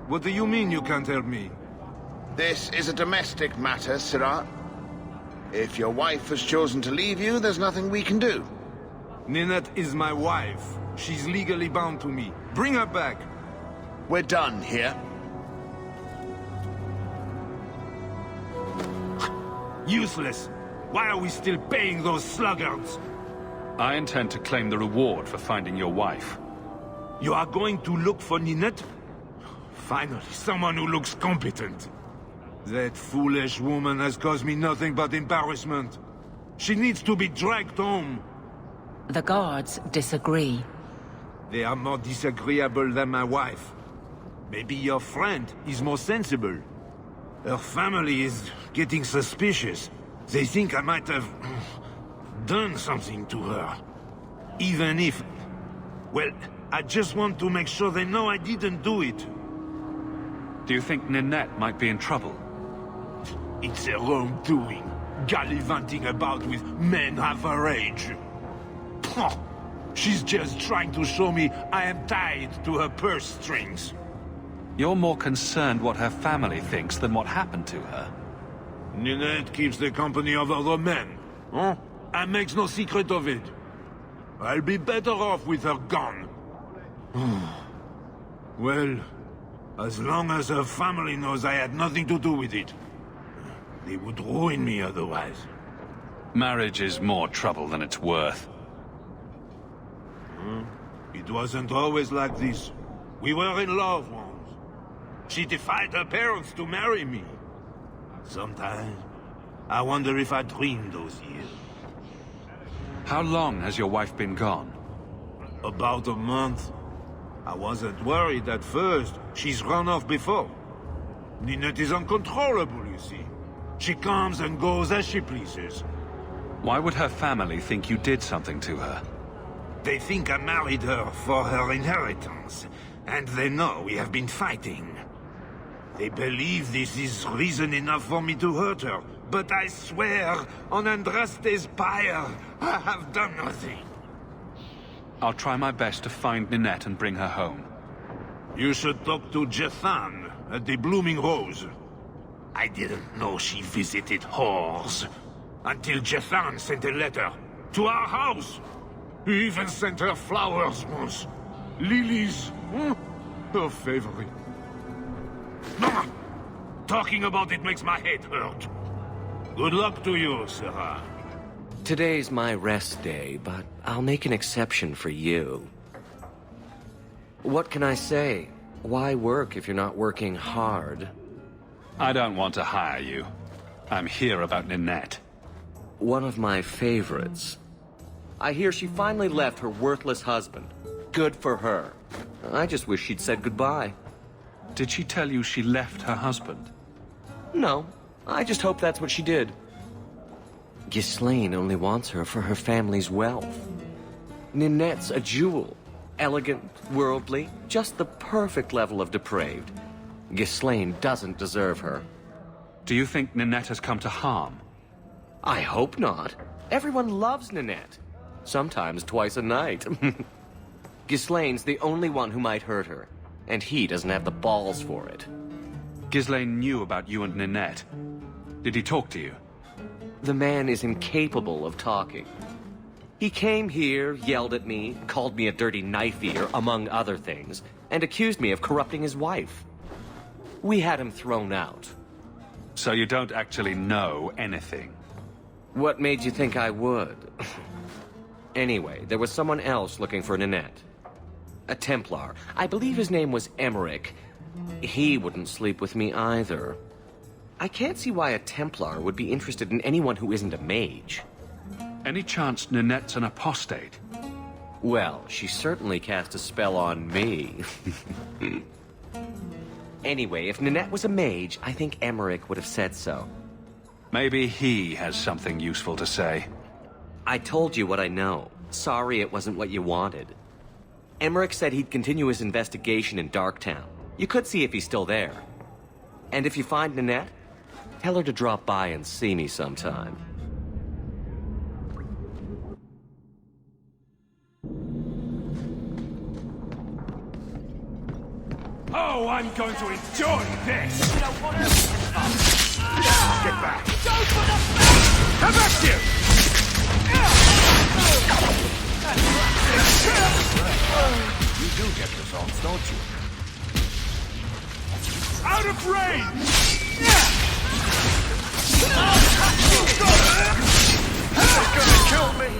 What do you mean you can't help me? This is a domestic matter, Sirrah. If your wife has chosen to leave you, there's nothing we can do. Ninette is my wife. She's legally bound to me. Bring her back. We're done here. Useless. Why are we still paying those sluggards? I intend to claim the reward for finding your wife. You are going to look for Ninette? Finally, someone who looks competent. That foolish woman has caused me nothing but embarrassment. She needs to be dragged home. The guards disagree. They are more disagreeable than my wife. Maybe your friend is more sensible. Her family is getting suspicious. They think I might have done something to her. Even if... Well, I just want to make sure they know I didn't do it. Do you think Ninette might be in trouble? It's her own doing. Gallivanting about with men half her age. Pah! She's just trying to show me I am tied to her purse strings. You're more concerned what her family thinks than what happened to her. Ninette keeps the company of other men, huh? And makes no secret of it. I'll be better off with her gone. Well, as long as her family knows I had nothing to do with it. They would ruin me otherwise. Marriage is more trouble than it's worth. It wasn't always like this. We were in love once. She defied her parents to marry me. Sometimes, I wonder if I dreamed those years. How long has your wife been gone? About a month. I wasn't worried at first. She's run off before. Ninette is uncontrollable, you see. She comes and goes as she pleases. Why would her family think you did something to her? They think I married her for her inheritance, and they know we have been fighting. They believe this is reason enough for me to hurt her, but I swear, on Andraste's pyre, I have done nothing. I'll try my best to find Ninette and bring her home. You should talk to Jethan at the Blooming Rose. I didn't know she visited whores, until Jethan sent a letter to our house. He even sent her flowers once. Lilies. Her favorite. No! Talking about it makes my head hurt. Good luck to you, Sarah. Today's my rest day, but I'll make an exception for you. What can I say? Why work if you're not working hard? I don't want to hire you. I'm here about Ninette. One of my favorites. I hear she finally left her worthless husband. Good for her. I just wish she'd said goodbye. Did she tell you she left her husband? No, I just hope that's what she did. Ghislaine only wants her for her family's wealth. Ninette's a jewel. Elegant, worldly, just the perfect level of depraved. Ghislaine doesn't deserve her. Do you think Ninette has come to harm? I hope not. Everyone loves Ninette. Sometimes twice a night. Ghislaine's the only one who might hurt her, and he doesn't have the balls for it. Ghislaine knew about you and Ninette. Did he talk to you? The man is incapable of talking. He came here, yelled at me, called me a dirty knife-eater, among other things, and accused me of corrupting his wife. We had him thrown out. So you don't actually know anything? What made you think I would? Anyway, there was someone else looking for Ninette. A Templar. I believe his name was Emmerich. He wouldn't sleep with me either. I can't see why a Templar would be interested in anyone who isn't a mage. Any chance Ninette's an apostate? Well, she certainly cast a spell on me. Anyway, if Ninette was a mage, I think Emmerich would have said so. Maybe he has something useful to say. I told you what I know. Sorry it wasn't what you wanted. Emmerich said he'd continue his investigation in Darktown. You could see if he's still there. And if you find Ninette, tell her to drop by and see me sometime. Oh, I'm going to enjoy this! Get back! Come back here! You do get results, don't you? Out of range! They're gonna kill me!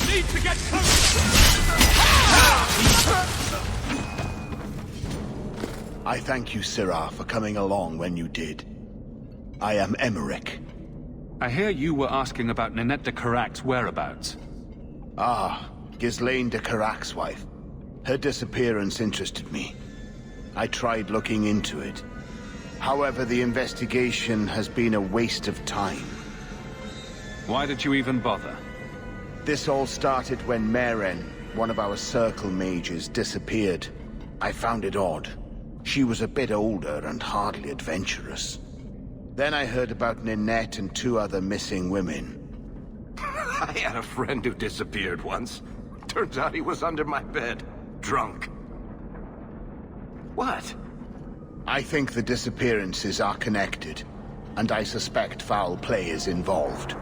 Need to get closer! I thank you, Sirrah, for coming along when you did. I am Emmerich. I hear you were asking about Ninette de Carac's whereabouts. Ah, Ghislaine de Carac's wife. Her disappearance interested me. I tried looking into it. However, the investigation has been a waste of time. Why did you even bother? This all started when Meren, one of our circle mages, disappeared. I found it odd. She was a bit older and hardly adventurous. Then I heard about Ninette and 2 other missing women. I had a friend who disappeared once. Turns out he was under my bed, drunk. What? I think the disappearances are connected, and I suspect foul play is involved.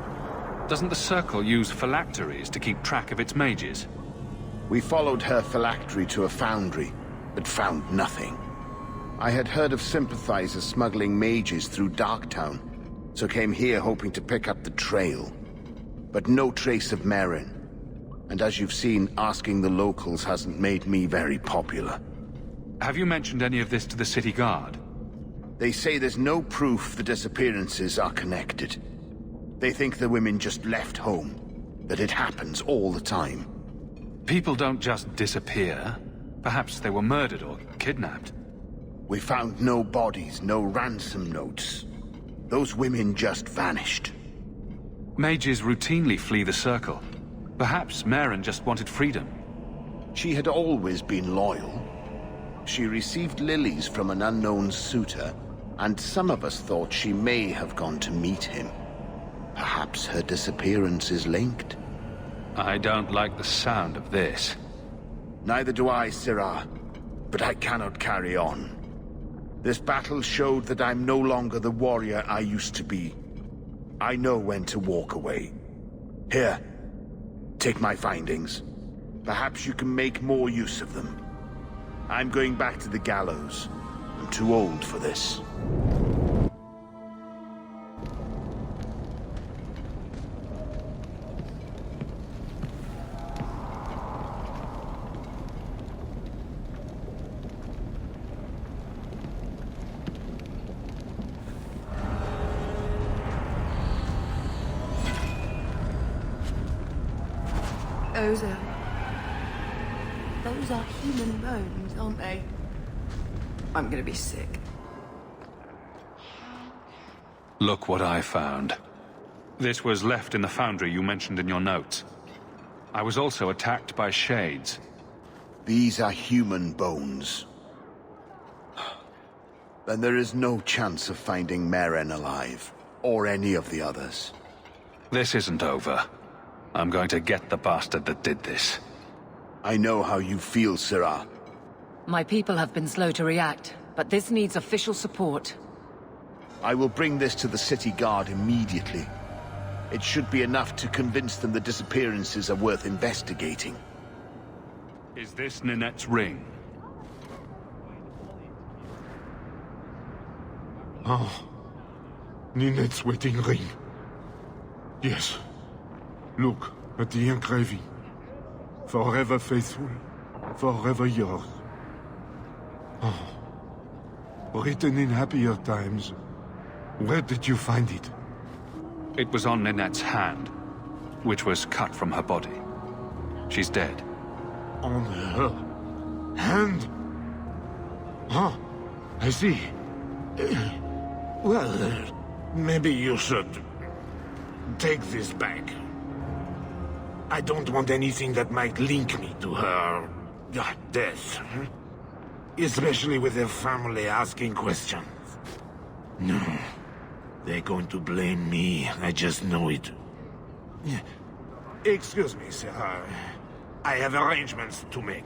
Doesn't the Circle use phylacteries to keep track of its mages? We followed her phylactery to a foundry, but found nothing. I had heard of sympathizers smuggling mages through Darktown, so came here hoping to pick up the trail. But no trace of Meren. And as you've seen, asking the locals hasn't made me very popular. Have you mentioned any of this to the city guard? They say there's no proof the disappearances are connected. They think the women just left home, that it happens all the time. People don't just disappear. Perhaps they were murdered or kidnapped. We found no bodies, no ransom notes. Those women just vanished. Mages routinely flee the Circle. Perhaps Meren just wanted freedom. She had always been loyal. She received lilies from an unknown suitor, and some of us thought she may have gone to meet him. Perhaps her disappearance is linked. I don't like the sound of this. Neither do I, Sirrah. But I cannot carry on. This battle showed that I'm no longer the warrior I used to be. I know when to walk away. Here, take my findings. Perhaps you can make more use of them. I'm going back to the gallows. I'm too old for this. Those are human bones, aren't they? I'm gonna be sick. Look what I found. This was left in the foundry you mentioned in your notes. I was also attacked by shades. These are human bones. Then there is no chance of finding Meren alive, or any of the others. This isn't over. I'm going to get the bastard that did this. I know how you feel, Sirrah. My people have been slow to react, but this needs official support. I will bring this to the city guard immediately. It should be enough to convince them the disappearances are worth investigating. Is this Ninette's ring? Oh, Ninette's wedding ring. Yes. Look at the engraving. Forever faithful, forever yours. Oh. Written in happier times. Where did you find it? It was on Ninette's hand, which was cut from her body. She's dead. On her hand? Huh, I see. Maybe you should take this back. I don't want anything that might link me to her death. Especially with her family asking questions. No. They're going to blame me. I just know it. Excuse me, sir. I have arrangements to make.